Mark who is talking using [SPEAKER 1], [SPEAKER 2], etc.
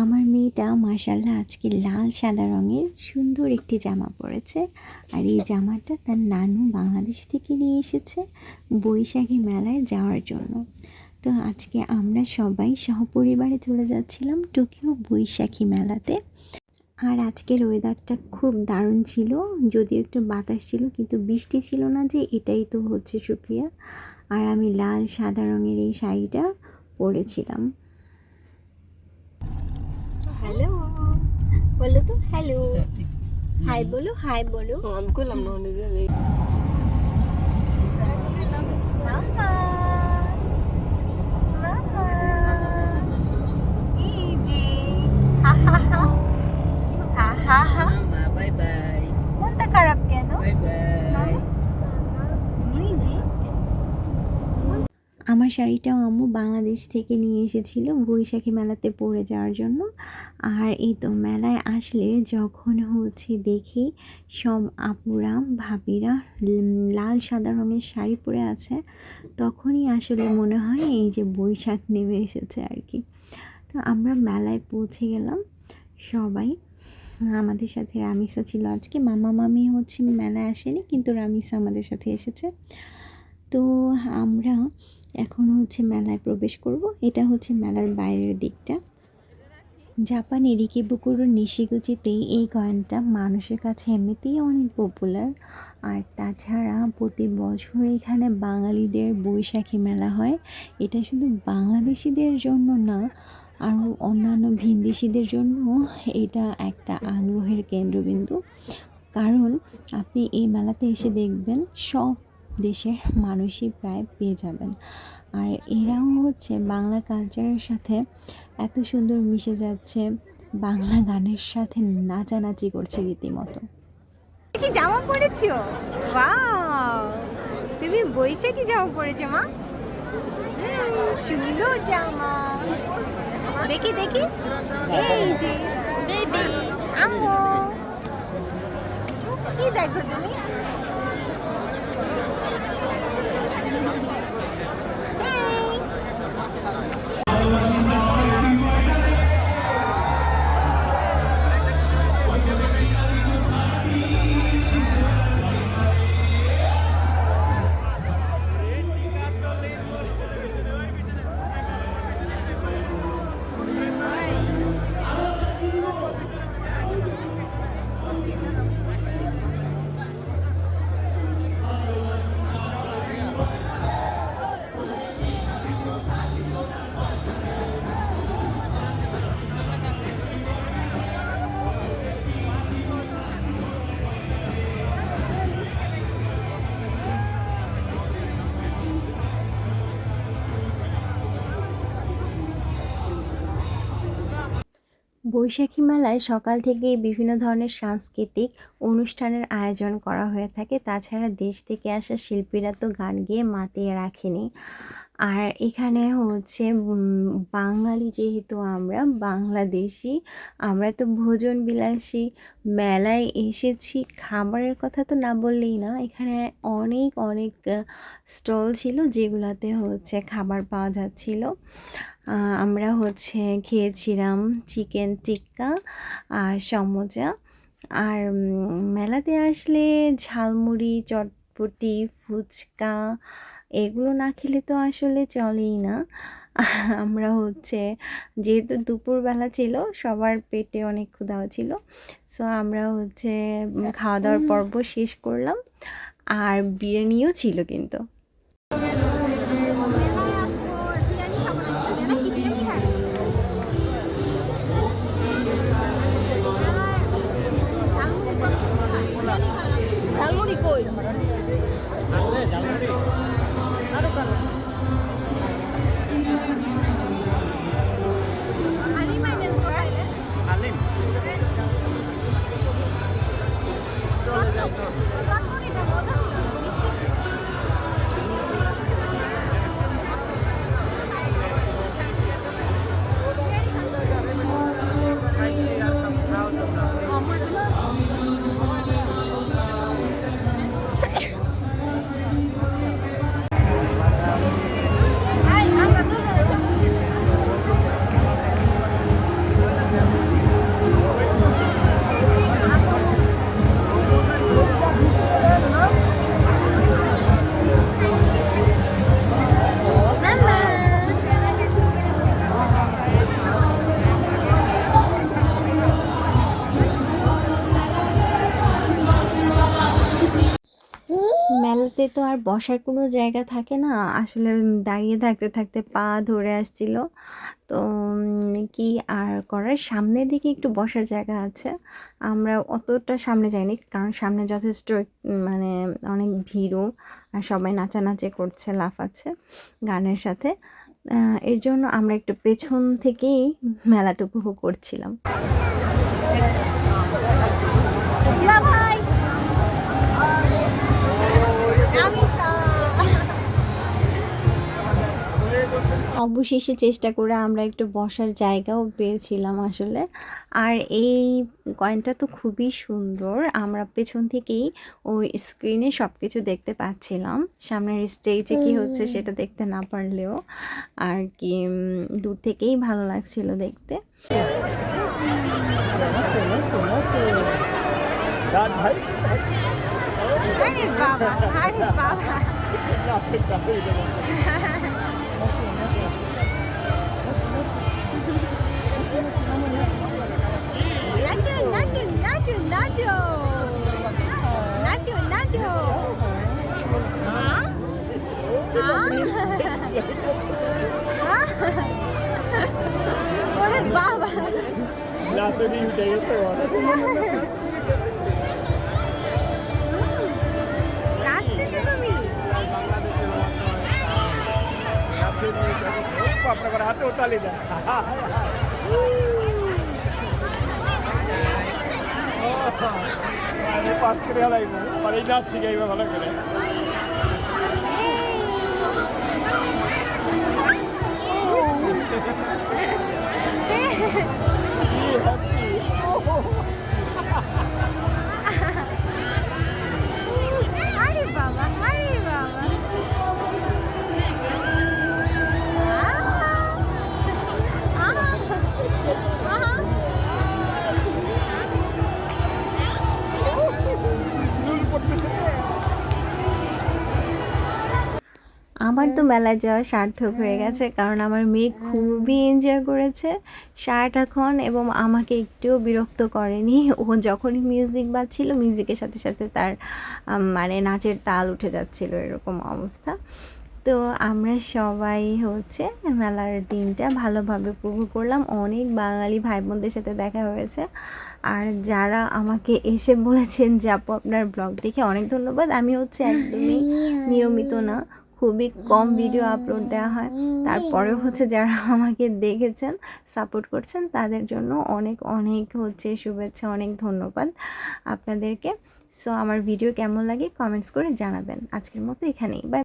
[SPEAKER 1] আমার মেয়েটা মাশাআল্লাহ আজকে লাল সাদা রঙের সুন্দর একটি জামা পরেছে। আর এই জামাটা তার নানু বাংলাদেশ থেকে নিয়ে এসেছে বৈশাখী মেলায় যাওয়ার জন্য। তো আজকে আমরা সবাই সহপরিবারে চলে যাচ্ছিলাম টোকিও বৈশাখী মেলাতে। আর আজকের ওয়েদারটা খুব দারুণ ছিল, যদিও একটু বাতাস ছিল কিন্তু বৃষ্টি ছিল না, যে এটাই তো হচ্ছে শুকরিয়া। আর আমি লাল সাদা রঙের এই শাড়িটা পরেছিলাম। হ্যালো বলো তো, হ্যালো হাই বলো, হাই বলো।
[SPEAKER 2] আমি করলাম না নিজে
[SPEAKER 1] মামা মামা এই যে হা হা হা হা হা হা।
[SPEAKER 2] মামা বাই বাই
[SPEAKER 1] মনটা খারাপ কেন?
[SPEAKER 2] Bye bye.
[SPEAKER 1] এই যে আমার শাড়িটাও আম্মু বাংলাদেশ থেকে নিয়ে এসেছিল বৈশাখী মেলাতে পরে যাওয়ার জন্য। আর এই তো মেলায় আসলে যখন হচ্ছে দেখি সব আপুরা ভাবিরা লাল সাদা রঙের শাড়ি পরে আছে, তখনই আসলে মনে হয় এই যে বৈশাখ নেমে এসেছে আর কি। তো আমরা মেলায় পৌঁছে গেলাম সবাই। আমাদের সাথে রামিসা ছিল আজকে, মামা মামি হচ্ছে মেলায় আসেনি কিন্তু রামিসা আমাদের সাথে এসেছে। তো আমরা এখন হচ্ছে মেলায় প্রবেশ করব। এটা হচ্ছে মেলার বাইরের দিকটা। জাপানের ইকিবুকুরো নিশিগুচিতেই এই কয়েনটা মানুষের কাছে এমনিতেই অনেক পপুলার। আর তাছাড়া প্রতি বছর এখানে বাঙালিদের বৈশাখী মেলা হয়। এটা শুধু বাংলাদেশিদের জন্য না, আরও অন্যান্য ভিনদেশিদের জন্য এটা একটা আগ্রহের কেন্দ্রবিন্দু। কারণ আপনি এই মেলাতে এসে দেখবেন সব দেশের মানুষই প্রায় পেয়ে যাবেন। আর এরাও হচ্ছে বাংলা কালচারের সাথে এত সুন্দর মিশে যাচ্ছে, বাংলা গানের সাথে নাচানাচি করছে রীতিমতো। কি জামা পরেছো? ওয়াও, তুমি বৈশাখী জামা পরেছো মা? সুন্দর জামা, দেখি দেখি। এই যে বেবি আম্মু, কি দেখো তুমি? বৈশাখী মেলায় সকাল থেকেই বিভিন্ন ধরনের সাংস্কৃতিক অনুষ্ঠানের আয়োজন করা হয়ে থাকে। তাছাড়া দেশ থেকে আসা শিল্পীরা তো গান গেয়ে মাতিয়ে রাখেনি। আর এখানে হচ্ছে বাঙালি যেহেতু আমরা বাংলাদেশি, আমরা তো ভোজন বিলাসী। মেলায় এসেছি, খাবারের কথা তো না বললেই না। এখানে অনেক অনেক স্টল ছিল যেগুলাতে হচ্ছে খাবার পাওয়া যাচ্ছিল। আমরা হচ্ছে খেয়েছিলাম চিকেন টিক্কা আর সমোচা। আর মেলাতে আসলে ঝালমুড়ি, চটপটি, ফুচকা এগুলো না খেলে তো আসলে চলেই না। আমরা হচ্ছে যেহেতু দুপুরবেলা ছিল, সবার পেটে অনেক ক্ষুধাও ছিল, সো আমরা হচ্ছে খাওয়া দাওয়ার পর্ব শেষ করলাম। আর বিরিয়ানিও ছিল কিন্তু।
[SPEAKER 2] ঝালমুড়ি কই আরো কারো
[SPEAKER 1] তো আর বসার কোনো জায়গা থাকে না, আসলে দাঁড়িয়ে থাকতে থাকতে পা ধরে আসছিল। তো কি আর করার, সামনের দিকে একটু বসার জায়গা আছে, আমরা অতটা সামনে যাইনি কারণ সামনে যথেষ্ট মানে অনেক ভিড়ও, আর সবাই নাচানাচি করছে, লাফাচ্ছে গানের সাথে। এর জন্য আমরা একটু পেছন থেকেই মেলাটা উপভোগ করছিলাম। অবশেষে চেষ্টা করে আমরা একটু বসার জায়গাও পেয়েছিলাম আসলে। আর এই কয়েনটা তো খুবই সুন্দর, আমরা পেছন থেকেই ওই স্ক্রিনে সব কিছু দেখতে পাচ্ছিলাম, সামনের স্টেজে কি হচ্ছে সেটা দেখতে না পারলেও আর কি দূর থেকেই ভালো লাগছিল দেখতে।
[SPEAKER 2] ওরে বাবা,
[SPEAKER 3] নাচে দিয়ে উঠে গেছে
[SPEAKER 2] নাচতেছো তুমি?
[SPEAKER 3] আপনার হাতে ওতালি দেয় পাস করে হালাইব আর এই নাচ শিখাইবে ভালো করে।
[SPEAKER 2] আরে বাবা, আরে বাবা,
[SPEAKER 1] আমার তো মেলায় যাওয়া সার্থক হয়ে গেছে, কারণ আমার মেয়ে খুবই এনজয় করেছে সারাটাক্ষণ এবং আমাকে একটুও বিরক্ত করেনি। ও যখনই মিউজিক বাজছিল মিউজিকের সাথে সাথে তার মানে নাচের তাল উঠে যাচ্ছিল, এরকম অবস্থা। তো আমরা সবাই হচ্ছে মেলার দিনটা ভালোভাবে উপভোগ করলাম, অনেক বাঙালি ভাই বোনদের সাথে দেখা হয়েছে। আর যারা আমাকে এসে বলেছেন যে আপু আপনার ব্লগ দেখে অনেক ধন্যবাদ, আমি হচ্ছে একদমই নিয়মিত না, খুবই কম ভিডিও আপলোড দেওয়া হয়, তারপরেও হচ্ছে যারা আমাকে দেখেছেন সাপোর্ট করছেন তাদের জন্য অনেক অনেক হচ্ছে শুভেচ্ছা, অনেক ধন্যবাদ আপনাদেরকে। সো আমার ভিডিও কেমন লাগে কমেন্টস করে জানাবেন। আজকের মতো এখানেই, বাই।